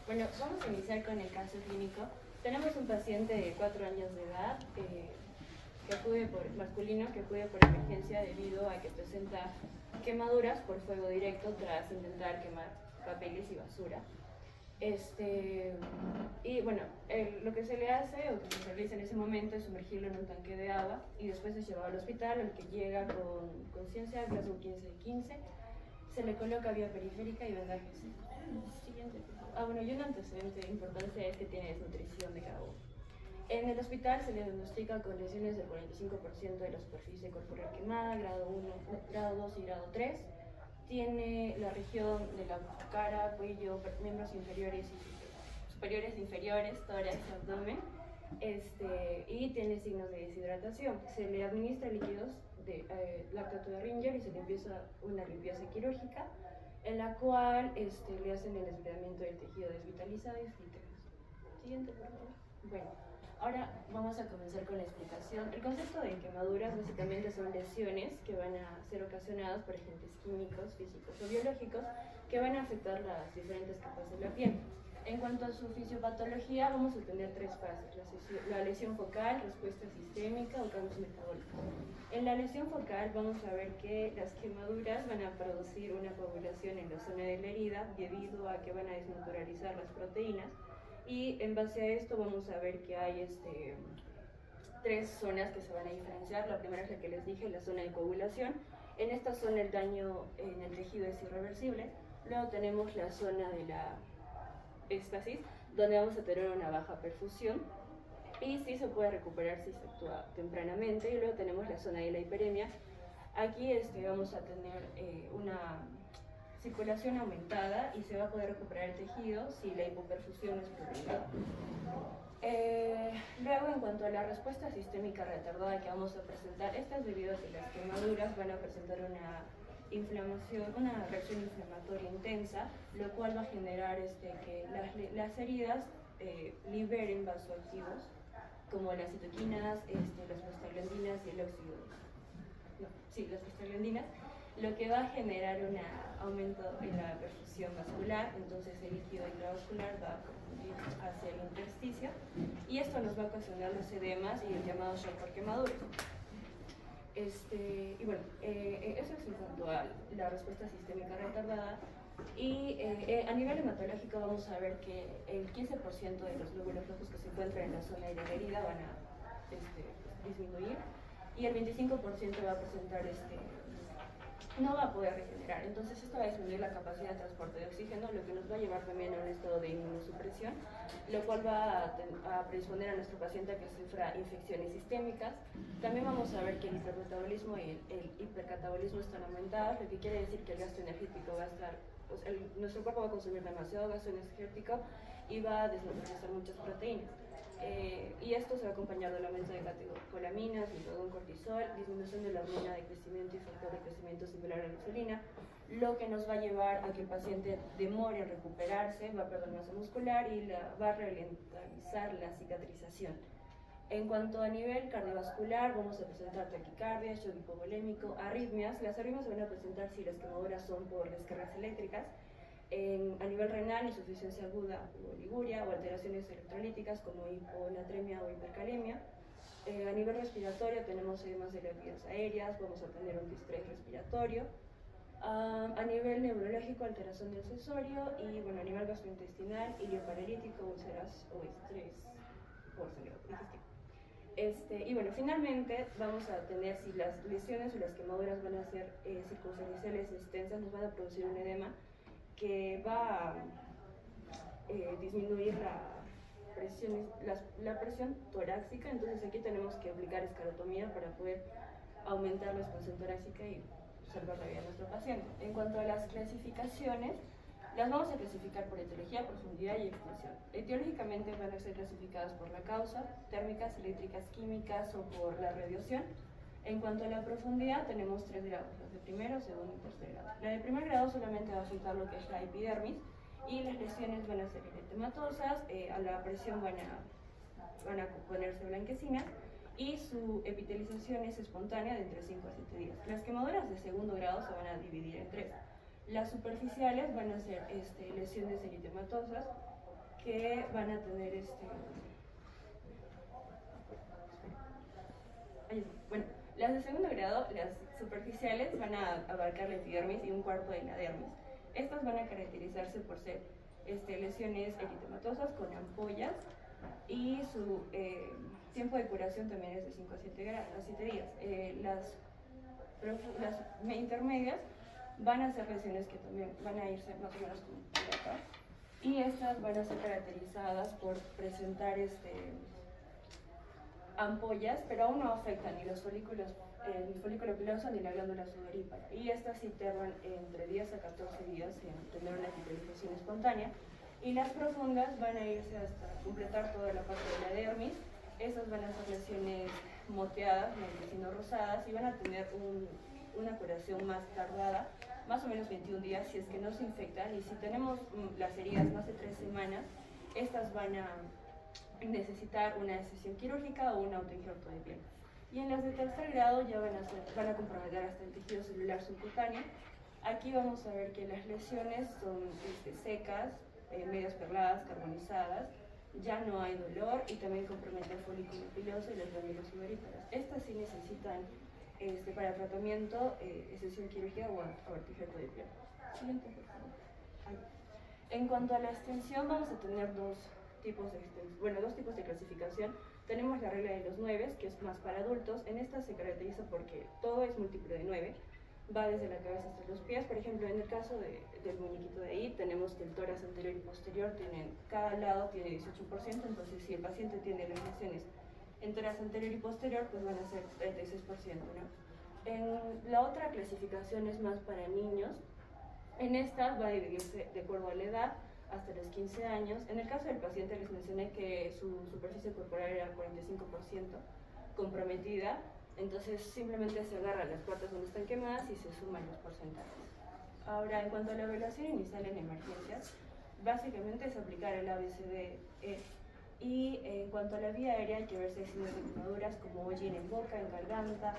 Bueno, vamos a iniciar con el caso clínico. Tenemos un paciente de 4 años de edad masculino que acude por emergencia debido a que presenta quemaduras por fuego directo tras intentar quemar papeles y basura. Y bueno, lo que se le hace o que se realiza en ese momento es sumergirlo en un tanque de agua y después es llevado al hospital, al que llega con conciencia, Glasgow 15 de 15. Se le coloca vía periférica y vendajes. Siguiente. Bueno, y un antecedente de importancia es que tiene desnutrición de grado 1. En el hospital se le diagnostica con lesiones del 45% de la superficie corporal quemada, grado 1, grado 2 y grado 3. Tiene la región de la cara, cuello, miembros inferiores y superiores e inferiores, tórax, abdomen, y tiene signos de deshidratación. Se le administra líquidos de lactato de Ringer y se le empieza una limpieza quirúrgica en la cual le hacen el desbridamiento del tejido desvitalizado y filtros. Siguiente, por favor. Bueno, ahora vamos a comenzar con la explicación. El concepto de quemaduras básicamente son lesiones que van a ser ocasionadas por agentes químicos, físicos o biológicos que van a afectar las diferentes capas de la piel. En cuanto a su fisiopatología, vamos a tener 3 fases: la lesión focal, respuesta sistémica o cambios metabólicos. En la lesión focal vamos a ver que las quemaduras van a producir una coagulación en la zona de la herida debido a que van a desnaturalizar las proteínas, y en base a esto vamos a ver que hay 3 zonas que se van a diferenciar. La primera es la que les dije, la zona de coagulación. En esta zona el daño en el tejido es irreversible. Luego tenemos la zona de la éstasis, donde vamos a tener una baja perfusión y sí se puede recuperar si se actúa tempranamente. Y luego tenemos la zona de la hiperemia. Aquí vamos a tener una circulación aumentada y se va a poder recuperar el tejido si la hipoperfusión es prolongada. Luego, en cuanto a la respuesta sistémica retardada que vamos a presentar, esta es debido a que las quemaduras van a presentar una reacción inflamatoria intensa, lo cual va a generar que las heridas liberen vasoactivos como las citoquinas, las prostaglandinas y el óxido. Las prostaglandinas, lo que va a generar un aumento en la perfusión vascular. Entonces el líquido intravascular va a confundir hacia el intersticio y esto nos va a ocasionar los edemas y el llamado shock por quemadura. Y bueno, eso es en cuanto a la respuesta sistémica retardada. Y a nivel hematológico vamos a ver que el 15% de los glóbulos rojos que se encuentran en la zona de la herida van a disminuir, y el 25% va a presentar no va a poder regenerar. Entonces esto va a disminuir la capacidad de transporte de oxígeno, lo que nos va a llevar también a un estado de inmunosupresión, lo cual va a predisponer a nuestro paciente a que sufra infecciones sistémicas. También vamos a ver que el hipermetabolismo y el hipercatabolismo están aumentados, lo que quiere decir que el gasto energético va a estar, nuestro cuerpo va a consumir demasiado gasto energético y va a desnaturalizar muchas proteínas. Y esto se va a acompañar del aumento de catecolaminas, glutagón, cortisol, disminución de la hormona de crecimiento y factor de crecimiento similar a la insulina, lo que nos va a llevar a que el paciente demore en recuperarse, va a perder masa muscular y va a ralentizar la cicatrización. En cuanto a nivel cardiovascular, vamos a presentar taquicardia, shock hipovolémico, arritmias. Las arritmias se van a presentar si las quemaduras son por descargas eléctricas. A nivel renal, insuficiencia aguda o oliguria, o alteraciones electrolíticas como hiponatremia o hipercalemia. A nivel respiratorio tenemos edemas de las vías aéreas, vamos a tener un distrés respiratorio. A nivel neurológico, alteración del sensorio, y bueno, a nivel gastrointestinal, ilioparerítico, úlceras o estrés por sangrado digestivo. Y bueno, finalmente vamos a tener, si las lesiones o las quemaduras van a ser circunferenciales extensas, nos van a producir un edema que va a disminuir la presión torácica. Entonces aquí tenemos que aplicar escarotomía para poder aumentar la expansión torácica y salvar la vida de nuestro paciente. En cuanto a las clasificaciones, las vamos a clasificar por etiología, profundidad y extensión. Etiológicamente van a ser clasificadas por la causa, térmicas, eléctricas, químicas o por la radiación. En cuanto a la profundidad, tenemos 3 grados, las de primero, segundo y tercer grado. La de primer grado solamente va a afectar lo que es la epidermis, y las lesiones van a ser eritematosas, a la presión van a ponerse blanquecinas, y su epitelización es espontánea de entre 5 a 7 días. Las quemaduras de segundo grado se van a dividir en 3. Las superficiales van a ser lesiones eritematosas, que van a tener bueno, las de segundo grado, las superficiales, van a abarcar la epidermis y un cuarto de la dermis. Estas van a caracterizarse por ser lesiones eritematosas con ampollas, y su tiempo de curación también es de 5 a 7 días. Las intermedias van a ser lesiones que también van a irse más o menos como acá, y estas van a ser caracterizadas por presentar ampollas, pero aún no afectan ni los folículos, ni el folículo piloso ni la glándula sudorípara, y estas sí tardan entre 10 a 14 días en tener una epitelización espontánea. Y las profundas van a irse hasta completar toda la parte de la dermis. Estas van a ser lesiones moteadas, blanquecino rosadas, y van a tener una curación más tardada, más o menos 21 días si es que no se infectan. Y si tenemos las heridas más de 3 semanas, estas van a necesitar una sesión quirúrgica o un autoinjerto de piel. Y en las de tercer grado ya van a comprometer hasta el tejido celular subcutáneo. Aquí vamos a ver que las lesiones son secas, medias perladas, carbonizadas, ya no hay dolor, y también compromete el folículo piloso y las glándulas sudoríparas. Estas sí necesitan para tratamiento sesión quirúrgica o autoinjerto de piel. Siguiente, por favor. En cuanto a la extensión, vamos a tener dos tipos de clasificación. Tenemos la regla de los 9, que es más para adultos. En esta se caracteriza porque todo es múltiplo de 9, va desde la cabeza hasta los pies. Por ejemplo, en el caso del muñequito de ahí, tenemos que el tórax anterior y posterior cada lado tiene 18%, entonces si el paciente tiene las lesiones en tórax anterior y posterior, pues van a ser 36%, ¿no? En la otra clasificación es más para niños. En esta va a dividirse de acuerdo a la edad hasta los 15 años. En el caso del paciente les mencioné que su superficie corporal era 45% comprometida, entonces simplemente se agarra las partes donde están quemadas y se suman los porcentajes. Ahora, en cuanto a la evaluación inicial en emergencias, básicamente es aplicar el ABCDE. Y en cuanto a la vía aérea, hay que ver si hay signos de quemaduras como hollín en boca, en garganta,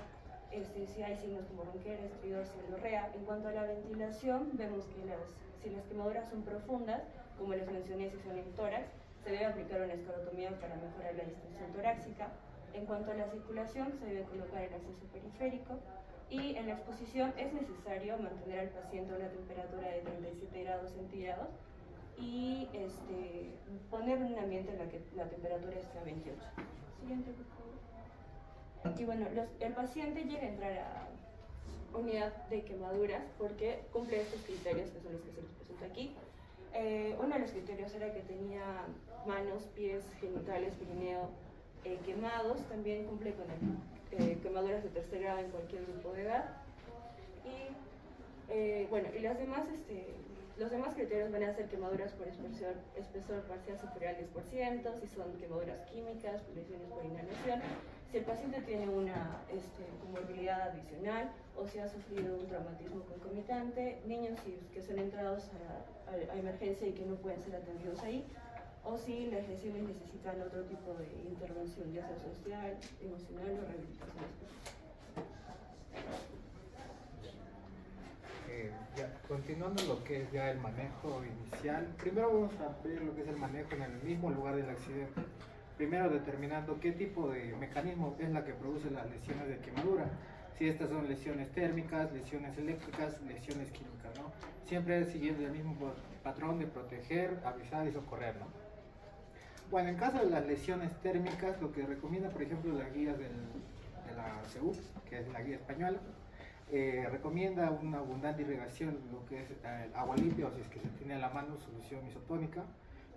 si hay signos como ronquera, estridor, cialorrea. En cuanto a la ventilación, vemos que si las quemaduras son profundas, como les mencioné, si son en tórax, se debe aplicar una esclerotomía para mejorar la distensión torácica. En cuanto a la circulación, se debe colocar el acceso periférico, y en la exposición es necesario mantener al paciente a una temperatura de 37 grados centígrados y poner un ambiente en el que la temperatura esté a 28. Siguiente, por favor. Y bueno, el paciente llega a entrar a unidad de quemaduras porque cumple estos criterios, que son los que se les presenta aquí. Uno de los criterios era que tenía manos, pies, genitales, perineo quemados. También cumple con quemaduras de tercer grado en cualquier grupo de edad. Y bueno, y los demás criterios van a ser quemaduras por espesor parcial superior al 10%, si son quemaduras químicas, lesiones por inhalación, si el paciente tiene una comorbilidad adicional o si ha sufrido un traumatismo concomitante, niños que son entrados a emergencia y que no pueden ser atendidos ahí, o si las lesiones necesitan otro tipo de intervención, ya sea social, emocional o rehabilitación específica. Continuando lo que es ya el manejo inicial, primero vamos a ver lo que es el manejo en el mismo lugar del accidente. Primero determinando qué tipo de mecanismo es la que produce las lesiones de quemadura. Si estas son lesiones térmicas, lesiones eléctricas, lesiones químicas, ¿no? Siempre siguiendo el mismo patrón de proteger, avisar y socorrer, ¿no? Bueno, en caso de las lesiones térmicas, lo que recomienda, por ejemplo, las guías de la CEU, que es la guía española, recomienda una abundante irrigación, lo que es agua limpia, o si es que se tiene a la mano solución isotónica,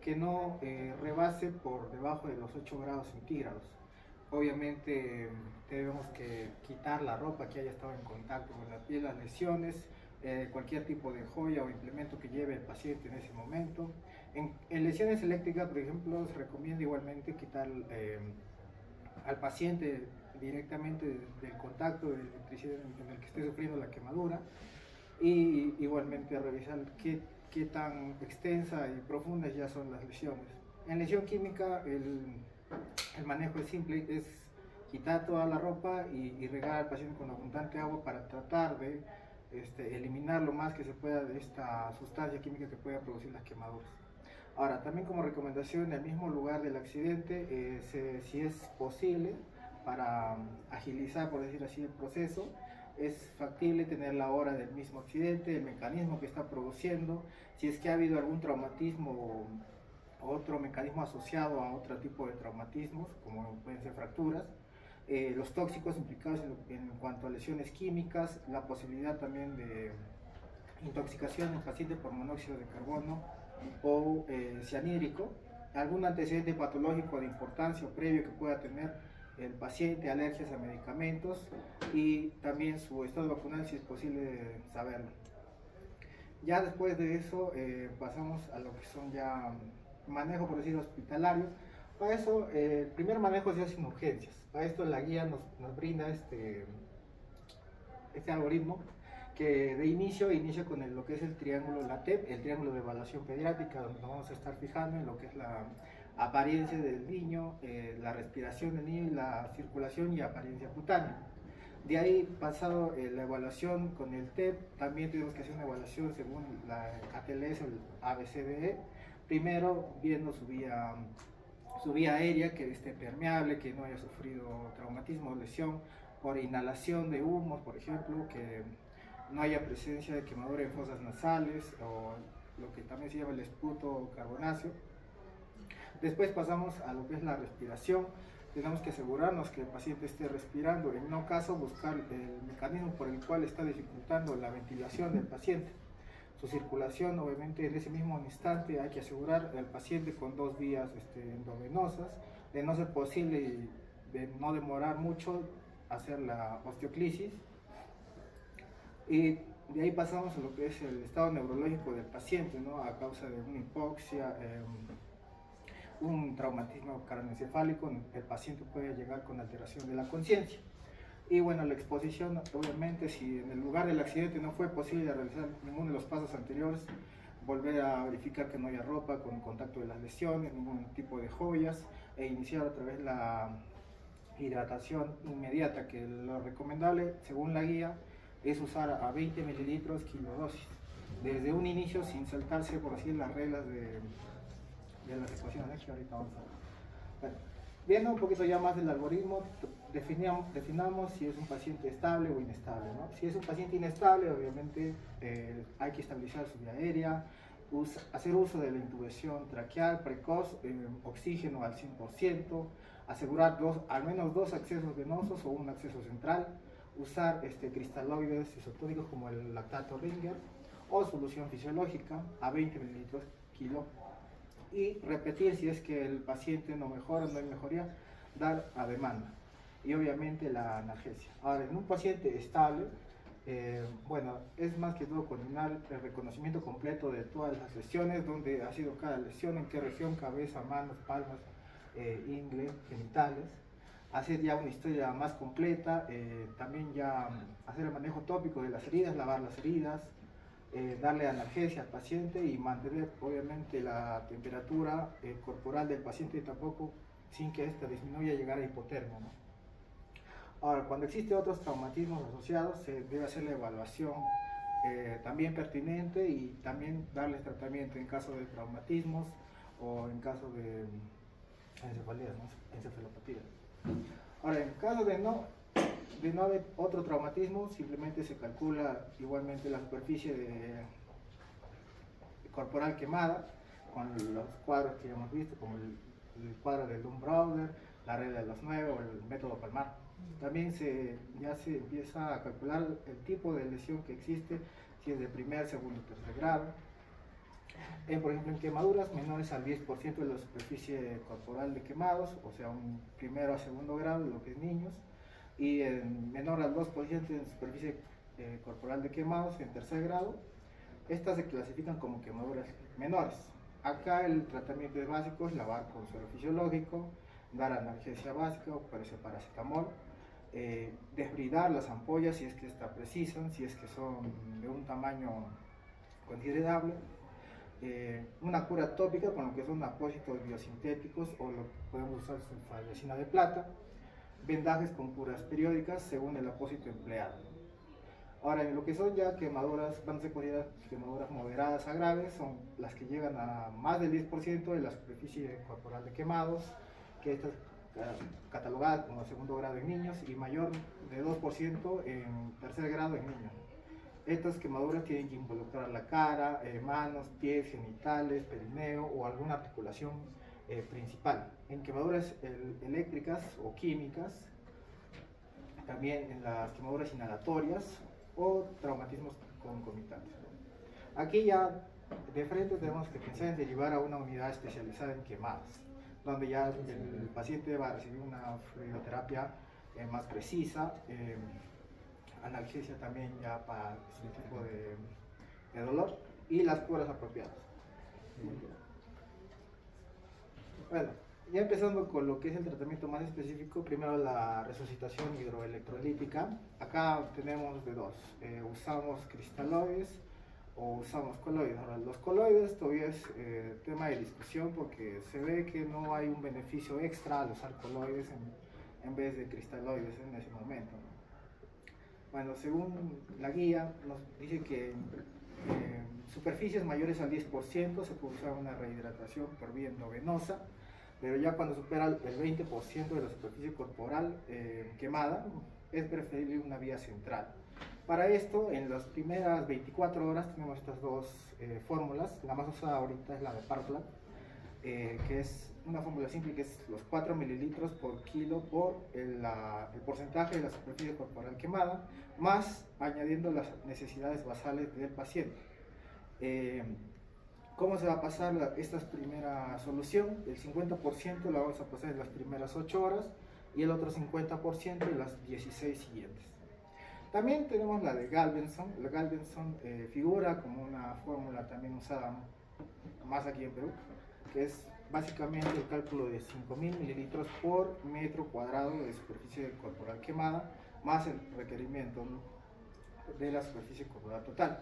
que no rebase por debajo de los 8 grados centígrados. Obviamente tenemos que quitar la ropa que haya estado en contacto con la piel, las lesiones, cualquier tipo de joya o implemento que lleve el paciente en ese momento. En lesiones eléctricas, por ejemplo, se recomienda igualmente quitar al paciente directamente del contacto de electricidad en el que esté sufriendo la quemadura, y igualmente revisar qué tan extensa y profundas ya son las lesiones. En lesión química el manejo es simple, es quitar toda la ropa y regar al paciente con abundante agua para tratar de eliminar lo más que se pueda de esta sustancia química que pueda producir las quemaduras. Ahora, también como recomendación, en el mismo lugar del accidente, si es posible, para agilizar, por decir así, el proceso, es factible tener la hora del mismo accidente, el mecanismo que está produciendo, si es que ha habido algún traumatismo o otro mecanismo asociado a otro tipo de traumatismos, como pueden ser fracturas, los tóxicos implicados en cuanto a lesiones químicas, la posibilidad también de intoxicación en paciente por monóxido de carbono o cianhídrico, algún antecedente patológico de importancia o previo que pueda tener el paciente, alergias a medicamentos y también su estado vacunal si es posible saberlo. Ya después de eso pasamos a lo que son ya manejo, por decir, hospitalario. Para eso el primer manejo se hace en urgencias. Para esto la guía nos brinda este algoritmo que de inicia con lo que es el triángulo LATEP, el triángulo de evaluación pediátrica, donde nos vamos a estar fijando en lo que es la apariencia del niño, la respiración del niño y la circulación y apariencia cutánea. De ahí, pasado la evaluación con el TEP, también tenemos que hacer una evaluación según la ATLS o el ABCDE, primero viendo su vía aérea, que esté permeable, que no haya sufrido traumatismo o lesión por inhalación de humos, por ejemplo, que no haya presencia de quemadura en fosas nasales o lo que también se llama el esputo carbonáceo. Después pasamos a lo que es la respiración. Tenemos que asegurarnos que el paciente esté respirando, en no caso buscar el mecanismo por el cual está dificultando la ventilación del paciente. Su circulación, obviamente, en ese mismo instante hay que asegurar al paciente con 2 vías endovenosas, de no ser posible y de no demorar mucho hacer la osteoclisis. Y de ahí pasamos a lo que es el estado neurológico del paciente, ¿no? A causa de una hipoxia, un traumatismo craneoencefálico, el paciente puede llegar con alteración de la conciencia. Y bueno, la exposición, obviamente, si en el lugar del accidente no fue posible realizar ninguno de los pasos anteriores, volver a verificar que no haya ropa con contacto de las lesiones, ningún tipo de joyas, e iniciar otra vez la hidratación inmediata, que lo recomendable, según la guía, es usar a 20 mililitros kilodosis, desde un inicio sin saltarse, por así, las reglas de las ecuaciones que ahorita vamos a ver. Bueno, viendo un poquito ya más del algoritmo, definamos si es un paciente estable o inestable, ¿no? Si es un paciente inestable, obviamente hay que estabilizar su vía aérea, hacer uso de la intubación traqueal precoz, oxígeno al 100%, asegurar al menos 2 accesos venosos o un acceso central, usar cristaloides isotónicos como el lactato Ringer o solución fisiológica a 20 mililitros kilo, y repetir si es que el paciente no mejora, no hay mejoría, dar a demanda, y obviamente la analgesia. Ahora, en un paciente estable, bueno, es más que todo coordinar el reconocimiento completo de todas las lesiones, dónde ha sido cada lesión, en qué región, cabeza, manos, palmas, ingle, genitales, hacer ya una historia más completa, también ya hacer el manejo tópico de las heridas, lavar las heridas, darle analgesia al paciente y mantener obviamente la temperatura corporal del paciente tampoco sin que ésta disminuya y llegar a hipotermia, ¿no? Ahora, cuando existen otros traumatismos asociados, se debe hacer la evaluación también pertinente y también darles tratamiento en caso de traumatismos o en caso de encefalías, ¿no? Encefalopatías. Ahora, en caso de no haber otro traumatismo, simplemente se calcula igualmente la superficie corporal quemada con los cuadros que ya hemos visto, como el cuadro del Dunn-Browder, la regla de los 9 o el método Palmar. También ya se empieza a calcular el tipo de lesión que existe, si es de primer, segundo, tercer grado. Por ejemplo, en quemaduras menores al 10% de la superficie corporal de quemados, o sea, un primero a segundo grado, lo que es niños, y menor al 2% en superficie corporal de quemados en tercer grado. Estas se clasifican como quemaduras menores. Acá el tratamiento básico es lavar con suero fisiológico, dar analgesia básica, o paracetamol, desbridar las ampollas si es que estas precisan, si es que son de un tamaño considerable, una cura tópica con lo que son apósitos biosintéticos o lo que podemos usar sulfadesina de plata, vendajes con curas periódicas según el apósito empleado. Ahora, en lo que son ya quemaduras, van a ser consideradas quemaduras moderadas a graves, son las que llegan a más del 10% de la superficie corporal de quemados, que esta es catalogada como segundo grado en niños y mayor de 2% en tercer grado en niños. Estas quemaduras tienen que involucrar la cara, manos, pies, genitales, perineo o alguna articulación principal. En quemaduras eléctricas o químicas, también en las quemaduras inhalatorias o traumatismos concomitantes. Aquí ya de frente tenemos que pensar en derivar a una unidad especializada en quemadas, donde ya el paciente va a recibir una fluidoterapia más precisa, analgesia también ya para este tipo de dolor y las curas apropiadas. Bueno, ya empezando con lo que es el tratamiento más específico, primero la resucitación hidroelectrolítica. Acá tenemos de dos, usamos cristaloides o usamos coloides. Ahora, los coloides todavía es tema de discusión porque se ve que no hay un beneficio extra al usar coloides en vez de cristaloides en ese momento, ¿no? Bueno, según la guía nos dice que superficies mayores al 10% se puede usar una rehidratación por vía endovenosa, pero ya cuando supera el 20% de la superficie corporal quemada, es preferible una vía central. Para esto, en las primeras 24 horas tenemos estas dos fórmulas. La más usada ahorita es la de Parplat, que es una fórmula simple que es los 4 mililitros por kilo por el porcentaje de la superficie corporal quemada, más añadiendo las necesidades basales del paciente. ¿Cómo se va a pasar esta primera solución? El 50% la vamos a pasar en las primeras 8 horas y el otro 50% en las 16 siguientes. También tenemos la de Galvenson. La Galvenson figura como una fórmula también usada más aquí en Perú, que es básicamente el cálculo de 5.000 mililitros por metro cuadrado de superficie corporal quemada, más el requerimiento de la superficie corporal total.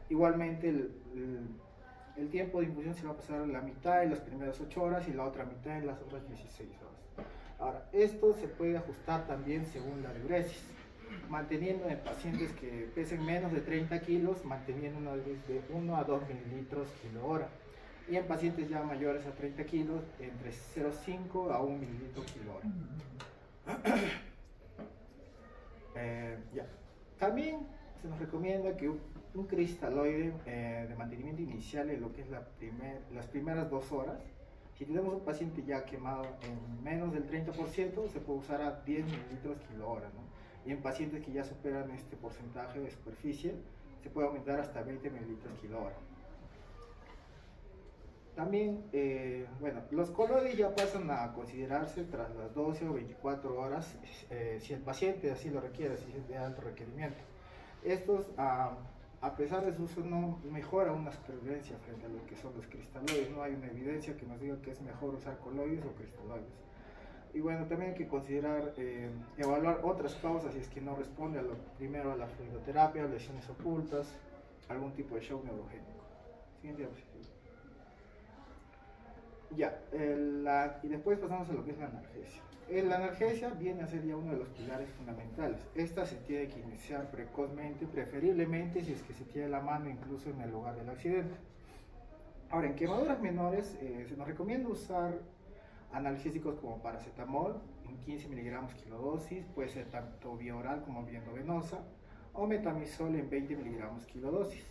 Igualmente el tiempo de infusión se va a pasar la mitad en las primeras 8 horas y la otra mitad en las otras 16 horas. Ahora, esto se puede ajustar también según la diuresis, manteniendo en pacientes que pesen menos de 30 kilos, manteniendo una dosis de 1 a 2 mililitros kilo hora. Y en pacientes ya mayores a 30 kilos, entre 0,5 a 1 mililitro kilo hora. Ya. También se nos recomienda que un cristaloide de mantenimiento inicial en lo que es las primeras 2 horas. Si tenemos un paciente ya quemado en menos del 30%, se puede usar a 10 mililitros kilo hora, ¿no? Y en pacientes que ya superan este porcentaje de superficie, se puede aumentar hasta 20 mililitros kilo hora. También, bueno, los coloides ya pasan a considerarse tras las 12 o 24 horas, si el paciente así lo requiere, si es de alto requerimiento. Estos, a pesar de su uso, no mejora una supervivencia frente a lo que son los cristaloides. No hay una evidencia que nos diga que es mejor usar coloides o cristaloides. Y bueno, también hay que considerar, evaluar otras causas si es que no responde primero a la fluidoterapia, lesiones ocultas, algún tipo de shock neurogénico. Siguiente diapositiva. Ya, y después pasamos a lo que es la analgesia. La analgesia viene a ser ya uno de los pilares fundamentales. Esta se tiene que iniciar precozmente, preferiblemente si es que se tiene la mano incluso en el lugar del accidente. Ahora, en quemaduras menores se nos recomienda usar analgésicos como paracetamol en 15 miligramos kilodosis, puede ser tanto vía oral como vía endovenosa, o metamizol en 20 miligramos kilodosis.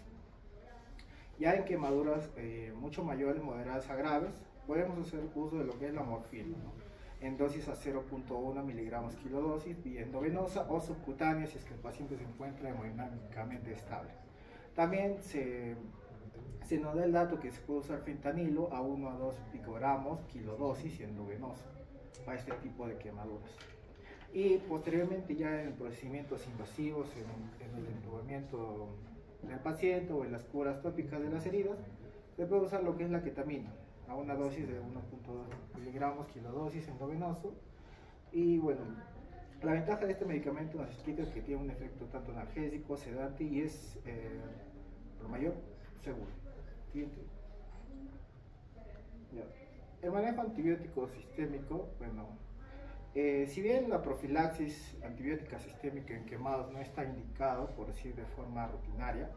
Ya en quemaduras mucho mayores, moderadas a graves, podemos hacer uso de lo que es la morfina, ¿no? En dosis a 0.1 miligramos kilodosis, vía endovenosa o subcutánea si es que el paciente se encuentra hemodinámicamente estable. También se nos da el dato que se puede usar fentanilo a 1 a 2 picogramos kilodosis y endovenoso para este tipo de quemaduras. Y posteriormente ya en procedimientos invasivos, en el entubamiento del paciente o en las curas tópicas de las heridas, se puede usar lo que es la ketamina a una dosis de 1.2 miligramos kilodosis endovenoso. Y bueno, la ventaja de este medicamento nos explica que tiene un efecto tanto analgésico, sedante y es por mayor seguro. Siguiente. Ya. El manejo antibiótico sistémico, bueno, Si bien la profilaxis antibiótica sistémica en quemados no está indicado, por decir de forma rutinaria,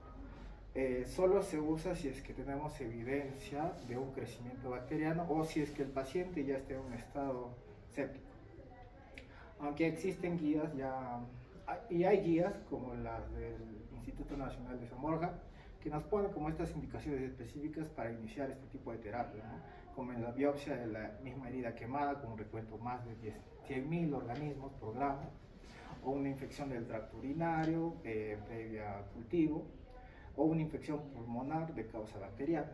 solo se usa si es que tenemos evidencia de un crecimiento bacteriano o si es que el paciente ya está en un estado séptico. Aunque existen guías y hay guías como las del Instituto Nacional de San Borja, que nos ponen como estas indicaciones específicas para iniciar este tipo de terapia, ¿no? Como en la biopsia de la misma herida quemada, con un recuento más de 100.000 organismos por gramo, o una infección del tracto urinario previa a cultivo, o una infección pulmonar de causa bacteriana.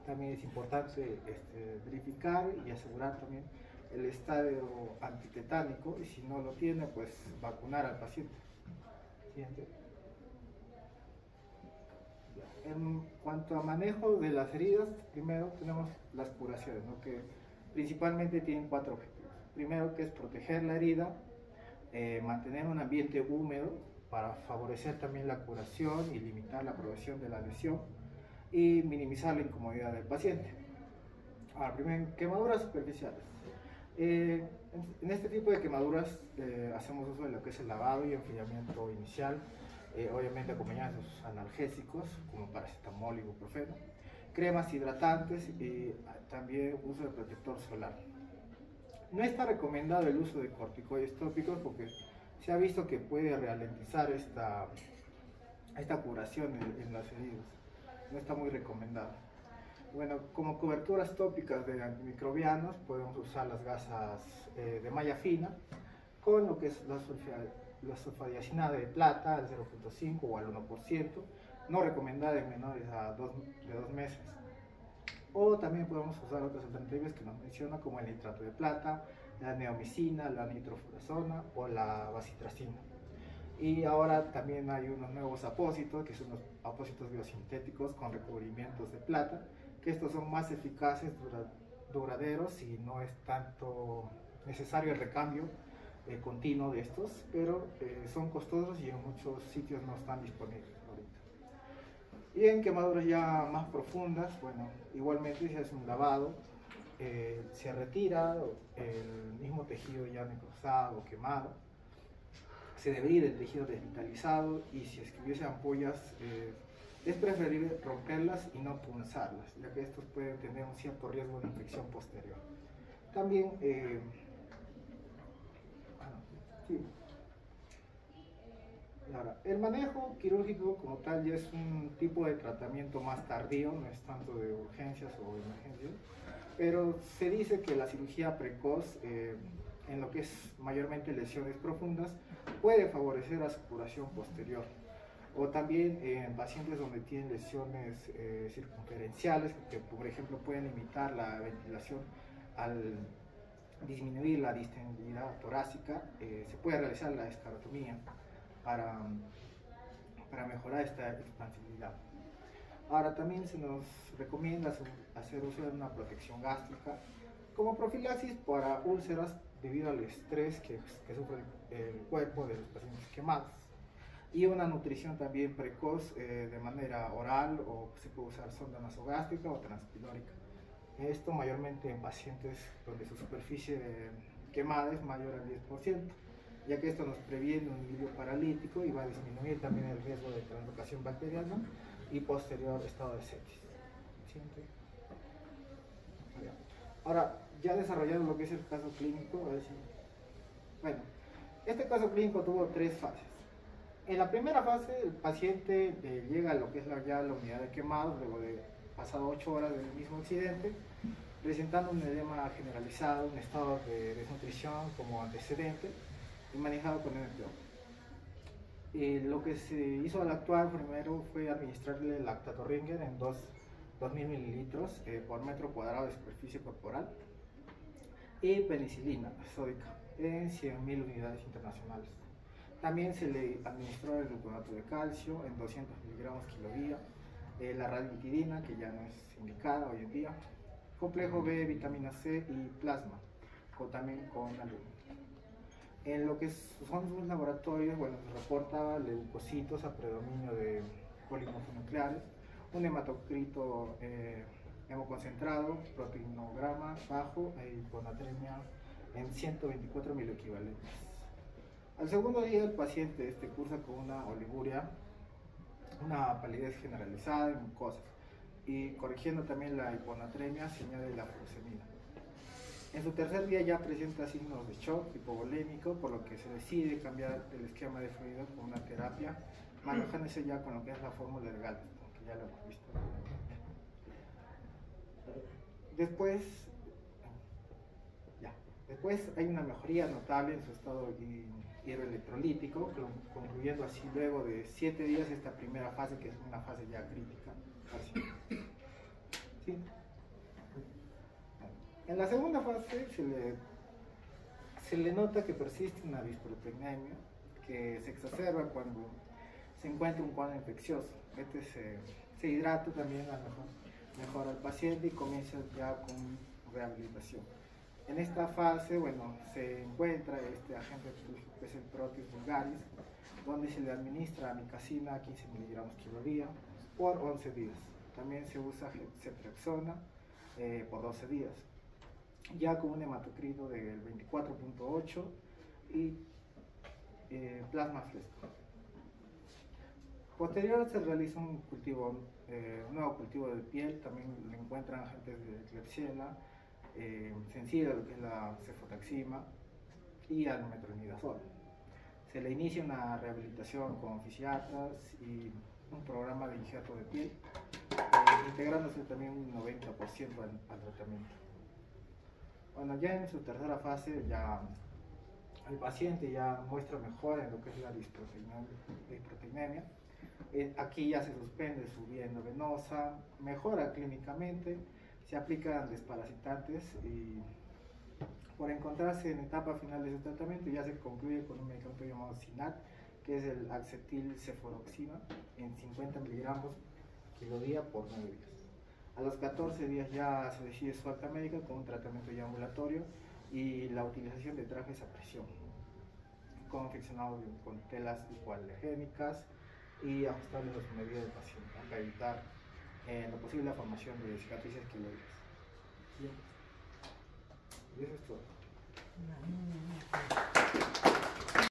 También es importante verificar y asegurar también el estadio antitetánico, y si no lo tiene, pues vacunar al paciente. Siguiente. En cuanto a manejo de las heridas, primero tenemos las curaciones, ¿no? Que principalmente tienen 4 objetivos. Primero, que es proteger la herida, mantener un ambiente húmedo para favorecer también la curación y limitar la progresión de la lesión y minimizar la incomodidad del paciente. Ahora, primero, quemaduras superficiales. En este tipo de quemaduras hacemos uso de lo que es el lavado y enfriamiento inicial, obviamente acompañados de analgésicos como paracetamol y ibuprofeno, cremas hidratantes y también uso de protector solar. No está recomendado el uso de corticoides tópicos porque se ha visto que puede ralentizar esta curación en las heridas. No está muy recomendado. Bueno, como coberturas tópicas de antimicrobianos podemos usar las gasas de malla fina con lo que es la sulfadiacinada de plata al 0.5 o al 1%, no recomendada en menores de 2 meses. O también podemos usar otras alternativas que nos menciona, como el nitrato de plata, la neomicina, la nitrofurazona o la bacitracina. Y ahora también hay unos nuevos apósitos, que son los apósitos biosintéticos con recubrimientos de plata, que estos son más eficaces, duraderos, y no es tanto necesario el recambio continuo de estos, pero son costosos y en muchos sitios no están disponibles ahorita. Y en quemaduras ya más profundas, bueno, igualmente se hace un lavado, se retira el mismo tejido ya necrosado o quemado, se debrida el tejido desvitalizado, y si es que hubiese ampollas, es preferible romperlas y no punzarlas, ya que estos pueden tener un cierto riesgo de infección posterior. También, sí. Ahora, el manejo quirúrgico como tal ya es un tipo de tratamiento más tardío, no es tanto de urgencias o emergencias, pero se dice que la cirugía precoz, en lo que es mayormente lesiones profundas, puede favorecer a su curación posterior. O también en pacientes donde tienen lesiones circunferenciales, que por ejemplo pueden limitar la ventilación al disminuir la distensibilidad torácica, se puede realizar la escarotomía para mejorar esta expansibilidad. Ahora también se nos recomienda hacer uso de una protección gástrica como profilaxis para úlceras debido al estrés que sufre el cuerpo de los pacientes quemados, y una nutrición también precoz de manera oral, o se puede usar sonda nasogástrica o transpilórica. Esto mayormente en pacientes donde su superficie quemada es mayor al 10%, ya que esto nos previene un milio paralítico y va a disminuir también el riesgo de translocación bacteriana y posterior estado de sepsis. ¿Siguiente? Ahora, ya desarrollado lo que es el caso clínico, a ver si... Bueno, este caso clínico tuvo 3 fases. En la primera fase, el paciente llega a lo que es ya la unidad de quemados, luego de pasado 8 horas del mismo accidente, presentando un edema generalizado, un estado de desnutrición como antecedente y manejado con NPO. Lo que se hizo al actuar primero fue administrarle lactatorringer en 2.000 mililitros por metro cuadrado de superficie corporal, y penicilina sódica en 100.000 unidades internacionales. También se le administró el gluconato de calcio en 200 miligramos kilodía, la ranitidina, que ya no es indicada hoy en día, complejo B, vitamina C y plasma, o también con aluminio. En lo que son sus laboratorios, bueno, se reporta leucocitos a predominio de polimonocleares, un hematocrito hemoconcentrado, proteinograma bajo e hiponatremia en 124 miliequivalentes. Al segundo día el paciente cursa con una oliguria, una palidez generalizada y mucosas, y corrigiendo también la hiponatremia se añade la furosemida. En su tercer día ya presenta signos de shock hipovolémico, por lo que se decide cambiar el esquema de fluido con una terapia, manejándose ya con lo que es la fórmula de Galveston, que ya lo hemos visto. Después hay una mejoría notable en su estado hidroelectrolítico, concluyendo así luego de 7 días esta primera fase, que es una fase ya crítica. Así. ¿Sí? En la segunda fase se le nota que persiste una disproteinemia que se exacerba cuando se encuentra un cuadro infeccioso. Se hidrata también, a lo mejor mejora al paciente y comienza ya con rehabilitación. En esta fase, bueno, se encuentra este agente que es el Proteus vulgaris, donde se le administra amikacina 15 miligramos kilo día por 11 días. También se usa ceftriaxona por 12 días, ya con un hematocrito del 24.8 y plasma fresco. Posterior se realiza un nuevo cultivo de piel, también le encuentran agentes de Klebsiella, Sensible, lo que es la cefotaxima y al metronidazol. Se le inicia una rehabilitación con fisiatras y un programa de injerto de piel, integrándose también un 90% al tratamiento. Bueno, ya en su tercera fase ya el paciente ya muestra mejora en lo que es la disproteinemia. Aquí ya se suspende su vía endovenosa, mejora clínicamente, se aplican desparasitantes y por encontrarse en etapa final de su tratamiento ya se concluye con un medicamento llamado SINAT, que es el acetilcefuroxima en 50 miligramos kilo día por 9 días. A los 14 días ya se decide su alta médica con un tratamiento ya ambulatorio y la utilización de trajes a presión confeccionados con telas hipoalergénicas y ajustable a las medidas del paciente para evitar lo posible la formación de cicatrices queloides. Bien. Y eso es todo.